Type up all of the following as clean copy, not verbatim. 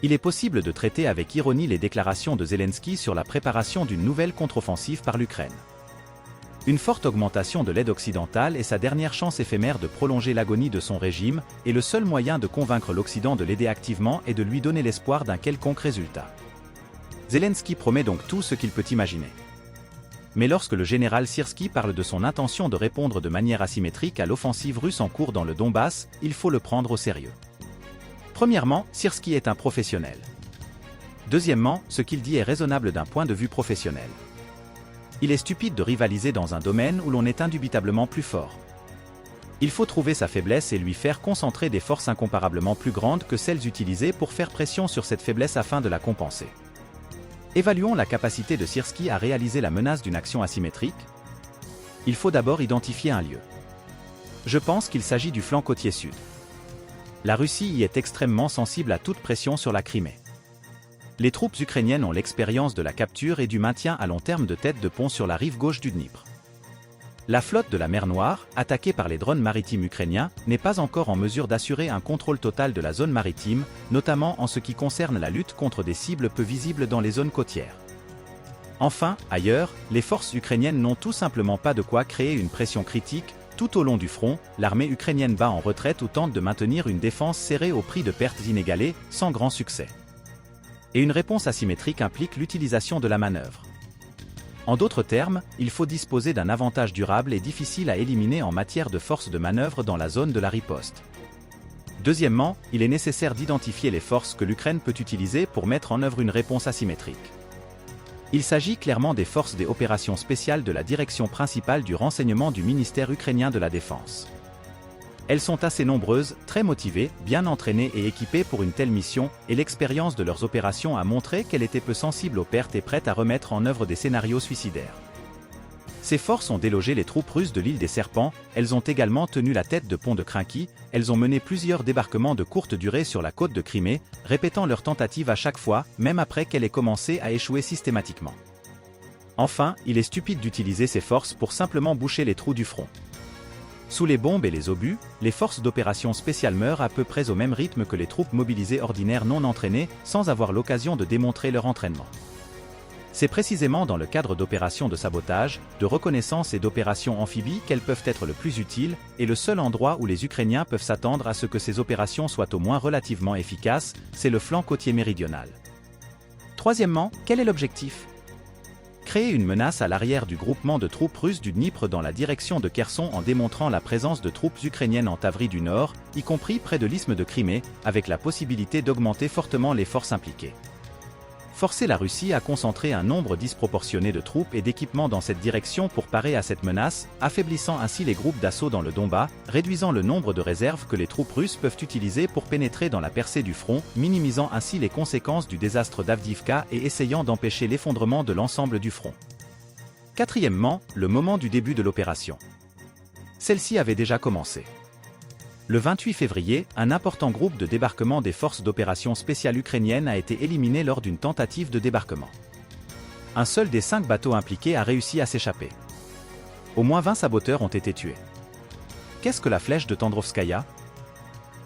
Il est possible de traiter avec ironie les déclarations de Zelensky sur la préparation d'une nouvelle contre-offensive par l'Ukraine. Une forte augmentation de l'aide occidentale est sa dernière chance éphémère de prolonger l'agonie de son régime, et le seul moyen de convaincre l'Occident de l'aider activement est de lui donner l'espoir d'un quelconque résultat. Zelensky promet donc tout ce qu'il peut imaginer. Mais lorsque le général Syrski parle de son intention de répondre de manière asymétrique à l'offensive russe en cours dans le Donbass, il faut le prendre au sérieux. Premièrement, Syrski est un professionnel. Deuxièmement, ce qu'il dit est raisonnable d'un point de vue professionnel. Il est stupide de rivaliser dans un domaine où l'on est indubitablement plus fort. Il faut trouver sa faiblesse et lui faire concentrer des forces incomparablement plus grandes que celles utilisées pour faire pression sur cette faiblesse afin de la compenser. Évaluons la capacité de Syrski à réaliser la menace d'une action asymétrique. Il faut d'abord identifier un lieu. Je pense qu'il s'agit du flanc côtier sud. La Russie y est extrêmement sensible à toute pression sur la Crimée. Les troupes ukrainiennes ont l'expérience de la capture et du maintien à long terme de têtes de pont sur la rive gauche du Dniepr. La flotte de la mer Noire, attaquée par les drones maritimes ukrainiens, n'est pas encore en mesure d'assurer un contrôle total de la zone maritime, notamment en ce qui concerne la lutte contre des cibles peu visibles dans les zones côtières. Enfin, ailleurs, les forces ukrainiennes n'ont tout simplement pas de quoi créer une pression critique. Tout au long du front, l'armée ukrainienne bat en retraite ou tente de maintenir une défense serrée au prix de pertes inégalées, sans grand succès. Et une réponse asymétrique implique l'utilisation de la manœuvre. En d'autres termes, il faut disposer d'un avantage durable et difficile à éliminer en matière de force de manœuvre dans la zone de la riposte. Deuxièmement, il est nécessaire d'identifier les forces que l'Ukraine peut utiliser pour mettre en œuvre une réponse asymétrique. Il s'agit clairement des forces des opérations spéciales de la direction principale du renseignement du ministère ukrainien de la Défense. Elles sont assez nombreuses, très motivées, bien entraînées et équipées pour une telle mission, et l'expérience de leurs opérations a montré qu'elles étaient peu sensibles aux pertes et prêtes à remettre en œuvre des scénarios suicidaires. Ces forces ont délogé les troupes russes de l'île des Serpents, elles ont également tenu la tête de pont de Krinky, elles ont mené plusieurs débarquements de courte durée sur la côte de Crimée, répétant leurs tentatives à chaque fois, même après qu'elle ait commencé à échouer systématiquement. Enfin, il est stupide d'utiliser ces forces pour simplement boucher les trous du front. Sous les bombes et les obus, les forces d'opération spéciales meurent à peu près au même rythme que les troupes mobilisées ordinaires non entraînées, sans avoir l'occasion de démontrer leur entraînement. C'est précisément dans le cadre d'opérations de sabotage, de reconnaissance et d'opérations amphibies qu'elles peuvent être le plus utiles, et le seul endroit où les Ukrainiens peuvent s'attendre à ce que ces opérations soient au moins relativement efficaces, c'est le flanc côtier méridional. Troisièmement, quel est l'objectif ? Créer une menace à l'arrière du groupement de troupes russes du Dniepr dans la direction de Kherson en démontrant la présence de troupes ukrainiennes en Tavrie du Nord, y compris près de l'isthme de Crimée, avec la possibilité d'augmenter fortement les forces impliquées. Forcer la Russie à concentrer un nombre disproportionné de troupes et d'équipements dans cette direction pour parer à cette menace, affaiblissant ainsi les groupes d'assaut dans le Donbass, réduisant le nombre de réserves que les troupes russes peuvent utiliser pour pénétrer dans la percée du front, minimisant ainsi les conséquences du désastre d'Avdiivka et essayant d'empêcher l'effondrement de l'ensemble du front. Quatrièmement, le moment du début de l'opération. Celle-ci avait déjà commencé. Le 28 février, un important groupe de débarquement des forces d'opération spéciales ukrainiennes a été éliminé lors d'une tentative de débarquement. Un seul des 5 bateaux impliqués a réussi à s'échapper. Au moins 20 saboteurs ont été tués. Qu'est-ce que la flèche de Tendrovskaya ?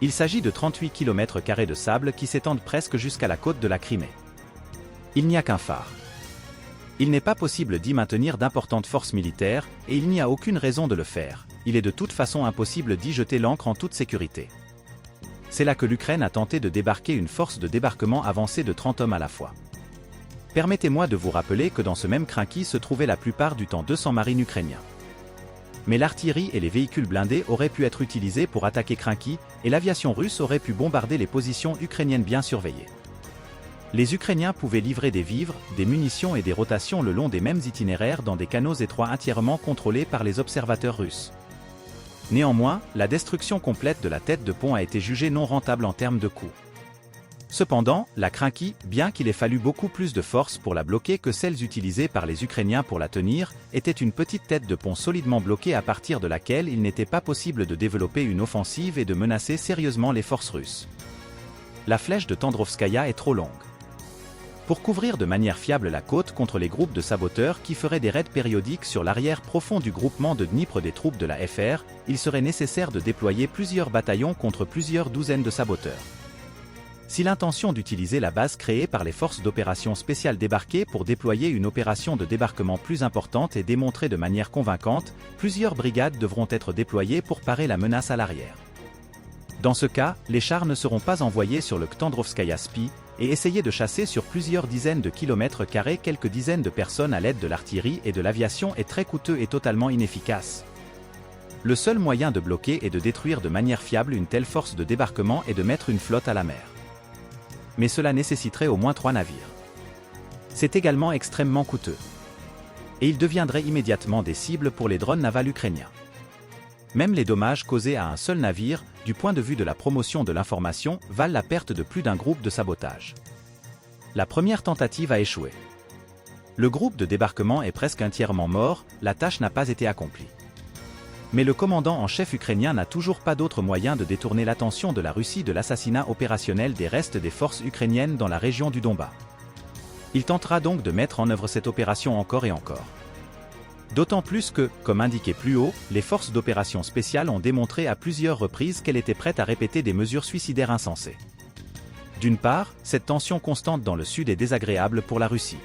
Il s'agit de 38 km² de sable qui s'étendent presque jusqu'à la côte de la Crimée. Il n'y a qu'un phare. Il n'est pas possible d'y maintenir d'importantes forces militaires, et il n'y a aucune raison de le faire. Il est de toute façon impossible d'y jeter l'ancre en toute sécurité. C'est là que l'Ukraine a tenté de débarquer une force de débarquement avancée de 30 hommes à la fois. Permettez-moi de vous rappeler que dans ce même Krinky se trouvaient la plupart du temps 200 marines ukrainiens. Mais l'artillerie et les véhicules blindés auraient pu être utilisés pour attaquer Krinky, et l'aviation russe aurait pu bombarder les positions ukrainiennes bien surveillées. Les Ukrainiens pouvaient livrer des vivres, des munitions et des rotations le long des mêmes itinéraires dans des canaux étroits entièrement contrôlés par les observateurs russes. Néanmoins, la destruction complète de la tête de pont a été jugée non rentable en termes de coûts. Cependant, la Krinky, bien qu'il ait fallu beaucoup plus de force pour la bloquer que celles utilisées par les Ukrainiens pour la tenir, était une petite tête de pont solidement bloquée à partir de laquelle il n'était pas possible de développer une offensive et de menacer sérieusement les forces russes. La flèche de Tendrovskaya est trop longue. Pour couvrir de manière fiable la côte contre les groupes de saboteurs qui feraient des raids périodiques sur l'arrière profond du groupement de Dniepr des troupes de la FR, il serait nécessaire de déployer plusieurs bataillons contre plusieurs douzaines de saboteurs. Si l'intention d'utiliser la base créée par les forces d'opération spéciales débarquées pour déployer une opération de débarquement plus importante est démontrée de manière convaincante, plusieurs brigades devront être déployées pour parer la menace à l'arrière. Dans ce cas, les chars ne seront pas envoyés sur le Ktandrovskaya Spy et essayer de chasser sur plusieurs dizaines de kilomètres carrés quelques dizaines de personnes à l'aide de l'artillerie et de l'aviation est très coûteux et totalement inefficace. Le seul moyen de bloquer et de détruire de manière fiable une telle force de débarquement est de mettre une flotte à la mer. Mais cela nécessiterait au moins 3 navires. C'est également extrêmement coûteux. Et ils deviendraient immédiatement des cibles pour les drones navals ukrainiens. Même les dommages causés à un seul navire, du point de vue de la promotion de l'information, valent la perte de plus d'un groupe de sabotage. La première tentative a échoué. Le groupe de débarquement est presque entièrement mort, la tâche n'a pas été accomplie. Mais le commandant en chef ukrainien n'a toujours pas d'autre moyen de détourner l'attention de la Russie de l'assassinat opérationnel des restes des forces ukrainiennes dans la région du Donbass. Il tentera donc de mettre en œuvre cette opération encore et encore. D'autant plus que, comme indiqué plus haut, les forces d'opération spéciales ont démontré à plusieurs reprises qu'elles étaient prêtes à répéter des mesures suicidaires insensées. D'une part, cette tension constante dans le sud est désagréable pour la Russie.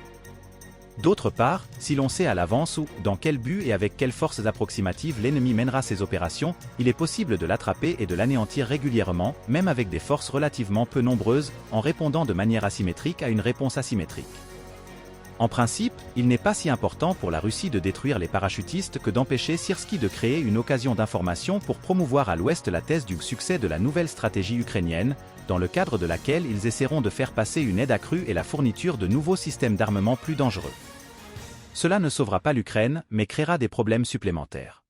D'autre part, si l'on sait à l'avance où, dans quel but et avec quelles forces approximatives l'ennemi mènera ses opérations, il est possible de l'attraper et de l'anéantir régulièrement, même avec des forces relativement peu nombreuses, en répondant de manière asymétrique à une réponse asymétrique. En principe, il n'est pas si important pour la Russie de détruire les parachutistes que d'empêcher Syrski de créer une occasion d'information pour promouvoir à l'Ouest la thèse du succès de la nouvelle stratégie ukrainienne, dans le cadre de laquelle ils essaieront de faire passer une aide accrue et la fourniture de nouveaux systèmes d'armement plus dangereux. Cela ne sauvera pas l'Ukraine, mais créera des problèmes supplémentaires.